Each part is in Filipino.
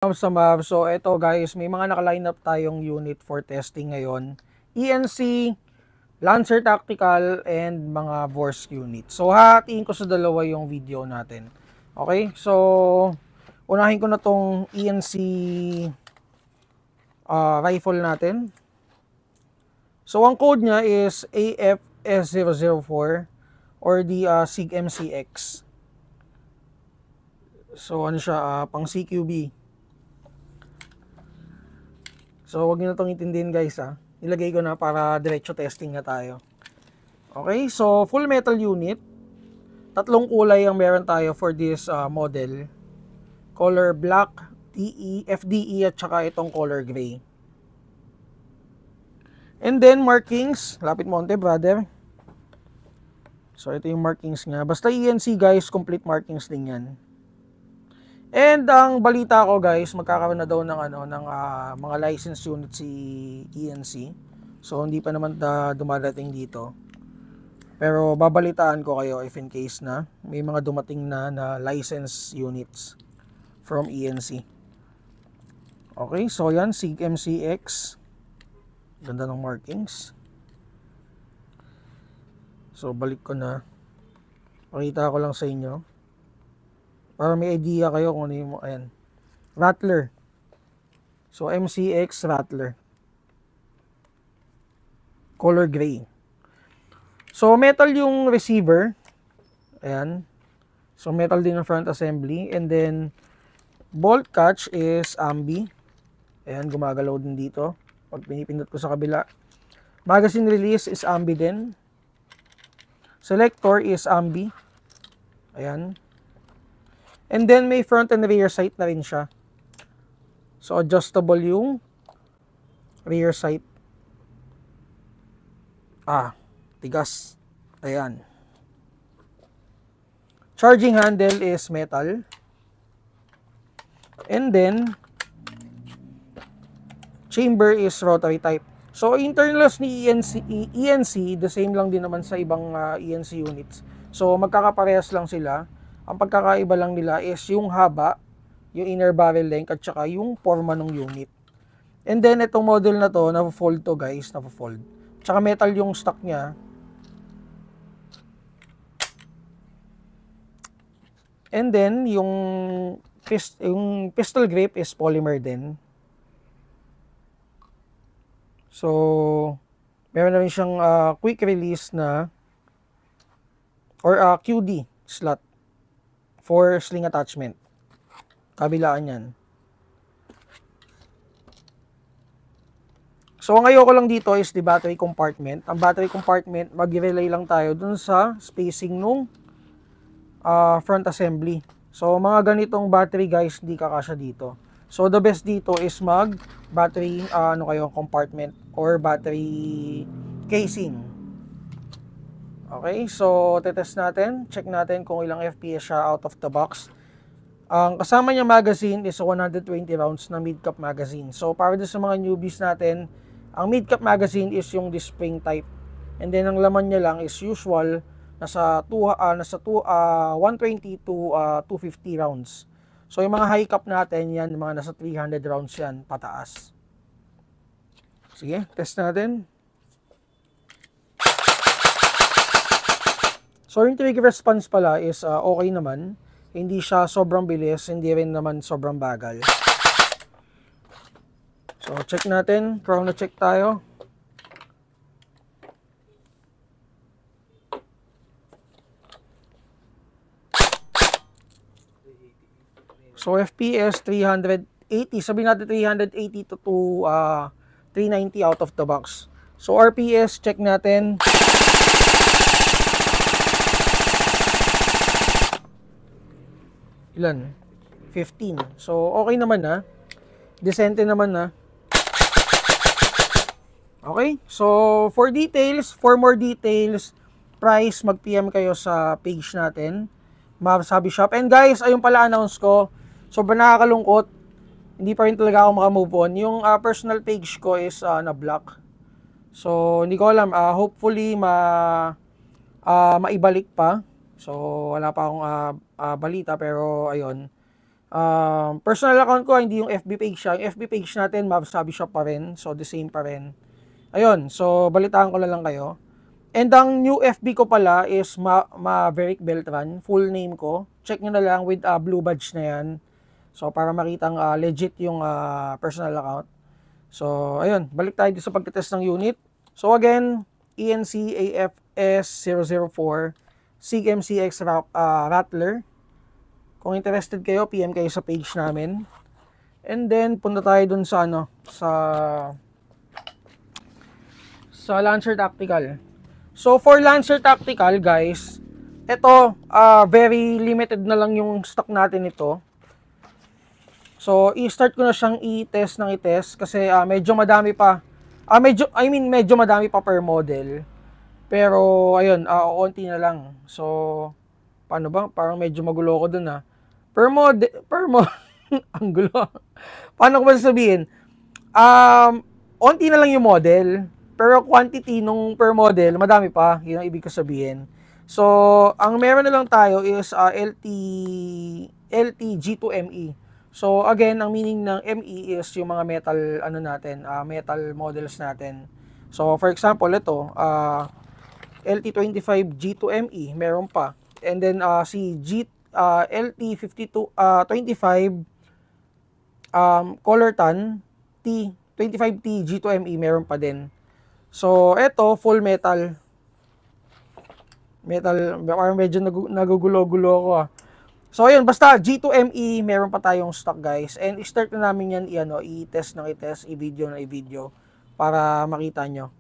Sa Mav. So ito guys, may mga naka-line up tayong unit for testing ngayon. ENC, Lancer Tactical, and mga Vorse unit. So hahatiin ko sa dalawa yung video natin. Okay, so unahin ko na tong ENC rifle natin. So ang code niya is AFS004 or the SIG MCX. So ano siya, pang CQB. So, wag niyo na itong intindihin guys ha. Nilagay ko na para diretso testing na tayo. Okay, so full metal unit. Tatlong kulay ang meron tayo for this model. Color black, TE, FDE at saka itong color gray. And then markings, lapit mo onte brother. So, ito yung markings nga. Basta ENC guys, complete markings din yan. And ang balita ko guys, magkakaroon na daw ng mga license unit si ENC. So hindi pa naman dumadating dito. Pero babalitaan ko kayo if in case na may mga dumating na license units from ENC. Okay, so yan SIG MCX. Ganda ng markings. So balik ko na. Pakita ko lang sa inyo. Para may idea kayo kung ano yung, ayan, Rattler. So, MCX Rattler. Color gray. So, metal yung receiver. Ayan. So, metal din ang front assembly. And then, bolt catch is ambi. Ayan, gumagalaw din dito. Pag pinipindot ko sa kabila. Magazine release is ambi din. Selector is ambi. Ayan. And then may front and rear sight na rin siya. So adjustable yung rear sight. Tigas. Ayan. Charging handle is metal. And then chamber is rotary type. So internals ni ENC, the same lang din naman sa ibang ENC units. So magkakaparehas lang sila. Ang pagkakaiba lang nila is yung haba, yung inner barrel length, at saka yung forma ng unit. And then, itong model na to, na-fold to guys, na-fold. Tsaka metal yung stock niya. And then, yung pistol grip is polymer din. So, meron na rin siyang quick release na, or QD slot. For sling attachment. Kabilaan yan. So, ang ayoko lang dito is the battery compartment. Ang battery compartment, mag-relay lang tayo dun sa spacing nung front assembly. So, mga ganitong battery guys, hindi kakasya dito. So, the best dito is mag-battery compartment or battery casing. Okay, so tetest natin, check natin kung ilang FPS siya out of the box. Ang kasama niya magazine is 120 rounds na mid-cap magazine. So para sa mga newbies natin, ang mid-cap magazine is yung spring type. And then ang laman niya lang is usual nasa 120 to 250 rounds. So yung mga high cap natin yan, mga nasa 300 rounds yan pataas. Sige, test natin. So yung trigger response pala is okay naman. Hindi siya sobrang bilis, hindi rin naman sobrang bagal. So check natin, chrono check tayo. So FPS 380, sabihin natin 380 to 390 out of the box. So RPS check natin. Ilan? 15. So, okay naman na. Decente naman na. Okay? So, for more details, price, mag-PM kayo sa page natin, Mavs Hobby Shop. And guys, ayun pala announce ko, sobrang nakakalungkot. Hindi pa rin talaga ako makamove on. Yung personal page ko is na-block. So, hindi ko alam. Hopefully, maibalik pa. So, wala pa akong balita pero ayun. Personal account ko, hindi yung FB page siya. Yung FB page natin, Mavsabi Shop pa rin. So, the same pa rin. Ayun, so balitaan ko na lang kayo. And ang new FB ko pala is Maverick Beltran, full name ko. Check nyo na lang with blue badge na yan. So para makitang legit yung personal account. So ayun, balik tayo sa pagtetest ng unit. So again, ENC AFS 004 SIG MCX Rattler. Kung interested kayo, PM kayo sa page namin. And then punta tayo dun sa Lancer Tactical. So for Lancer Tactical guys, ito very limited na lang yung stock natin ito. So i-start ko na siyang i-test kasi medyo madami pa. Medyo madami pa per model. Pero ayun, onti na lang. So paano ba? Parang medyo magulo ko dun Per model ang gulo. Paano ko ba sabihin? Onti na lang yung model. Pero quantity nung per model, madami pa. Yun ang ibig ko sabihin. So, ang meron na lang tayo is LT G2ME. So, again, ang meaning ng ME is yung mga metal, metal models natin. So, for example, ito, LT25 G2ME, meron pa. And then, si LT25 Color Tan T25T G2ME, meron pa din. So, eto, full metal. Parang medyo nagugulo-gulo ako So, ayun, basta G2ME, meron pa tayong stock guys. And i-start na namin yan, i-test, i-video para makita nyo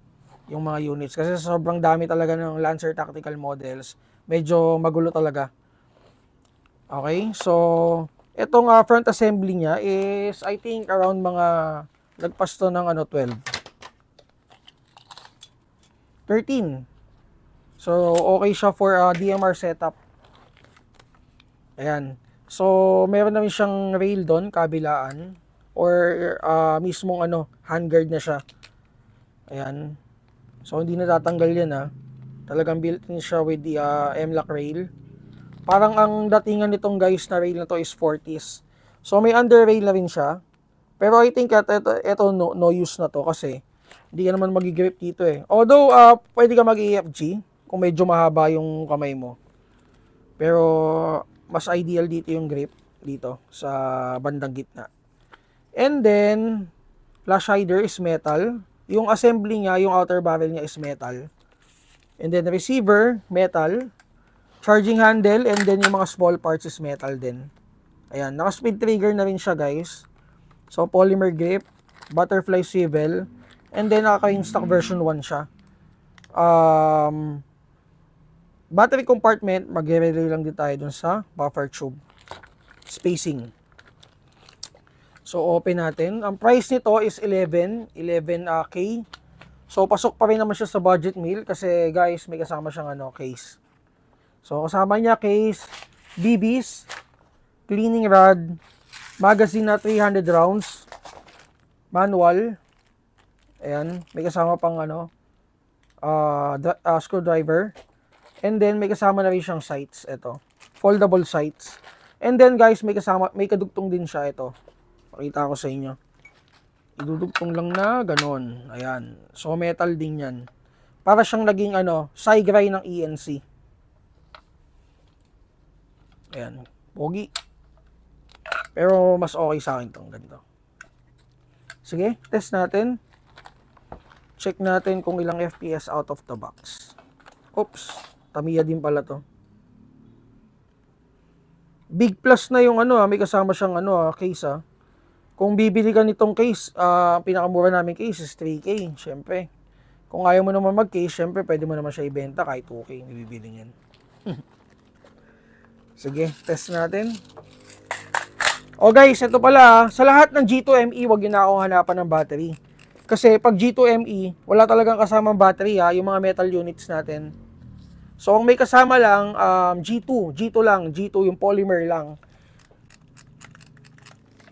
yung mga units. Kasi sobrang dami talaga ng Lancer Tactical models. Medyo magulo talaga. Okay, so, etong front assembly niya is, I think, around mga, lagpas to ng 12. 13. So, okay siya for DMR setup. Ayan. So, meron namin siyang rail doon, kabilaan. Or mismong handguard na siya. Ayan. So, hindi na tatanggal yan Talagang built-in siya with the M-lock rail. Parang ang datingan nitong guys na rail na to is 40s. So, may under rail na rin siya. Pero I think ito no use na to kasi hindi ka naman mag-grip dito Although, pwede ka mag-EFG kung medyo mahaba yung kamay mo. Pero, mas ideal dito yung grip dito sa bandang gitna. And then, flash hider is metal. Yung assembly niya, yung outer barrel niya is metal. And then, receiver, metal. Charging handle, and then yung mga small parts is metal din. Ayan, naka-speed trigger na rin siya guys. So, polymer grip, butterfly swivel, and then naka-stock version 1 siya. Battery compartment, mag-relay lang din tayo dun sa buffer tube. Spacing. So, open natin. Ang price nito is 11K. So, pasok pa rin naman siya sa budget meal kasi guys, may kasama siyang case. So, kasama niya case, BBs, cleaning rod, magazine na 300 rounds, manual. Ayan, may kasama pang screwdriver. And then may kasama na rin siyang sights, ito. Foldable sights. And then guys, may kadugtong din siya ito. Pakita ko sa inyo. Idudugtong lang na ganon. Ayan. So metal din 'yan. Para siyang naging SIGRAI ng ENC. Ayan, pogi. Pero mas okay sa akin 'tong ganito. Sige, test natin. Check natin kung ilang FPS out of the box. Oops, Tamiya din pala to. Big plus na yung may kasama siyang case Kung bibili ka nitong case, pinakamura namin case is 3K, syempre. Kung ayaw mo naman mag-case, syempre pwede mo naman siya ibenta kahit 2K, bibili niyan. Sige, test natin. O guys, ito pala, sa lahat ng G2ME, wag yun na akong hanapan ng battery. Kasi pag G2ME, wala talagang kasamang battery yung mga metal units natin. So, ang may kasama lang, G2 lang, G2 yung polymer lang.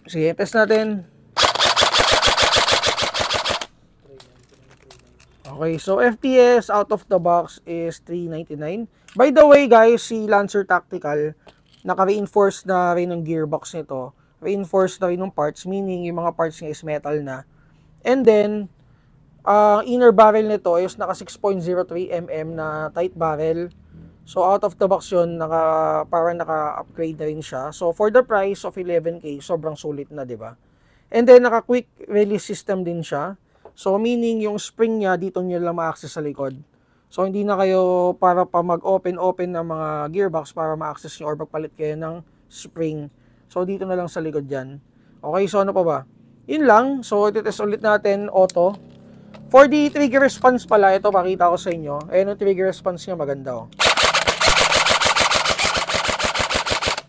Sige, test natin. Okay, so FPS out of the box is 399. By the way guys, si Lancer Tactical, naka-reinforce na rin ng gearbox nito. Reinforced na rin ng parts, meaning yung mga parts niya is metal na. And then, inner barrel nito is naka 6.03 mm na tight barrel. So out of the box yun, parang naka-upgrade na rin siya. So for the price of 11K, sobrang sulit na, 'di ba? And then naka quick release system din siya. So meaning yung spring niya dito niyo lang ma-access sa likod. So hindi na kayo para pa mag-open ng mga gearbox para ma-access niyo or magpalit kayo ng spring. So dito na lang sa likod diyan. Okay, so ano pa ba? Yun lang. So ito-test ulit natin auto. For the trigger response pala, ito pakita ko sa inyo. Ayan yung trigger response niya, maganda oh.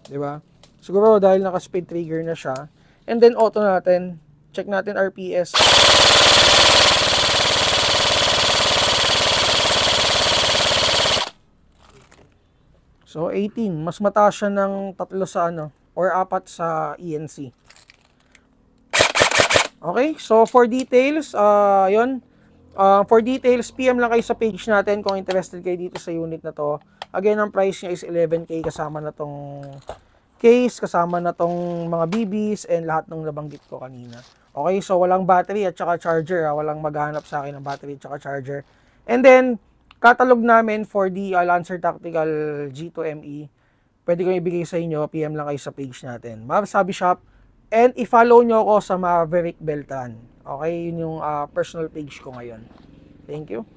Diba? Siguro dahil naka-speed trigger na siya. And then auto natin. Check natin RPS. So 18, mas mataas siya ng 3 sa ano or 4 sa ENC. Okay, so for details, yun. For details, PM lang kayo sa page natin kung interested kayo dito sa unit na to. Again, ang price niya is 11K kasama na tong case, kasama na tong mga BBs and lahat ng nabanggit ko kanina. Okay, so walang battery at saka charger. Walang maghanap sa akin ng battery at saka charger. And then, catalog namin for the Lancer Tactical G2ME. Pwede ko ibigay sa inyo, PM lang kayo sa page natin. Masabi Shop. And i-follow nyo ako sa Maverick Beltran. Okay, yun yung personal page ko ngayon. Thank you.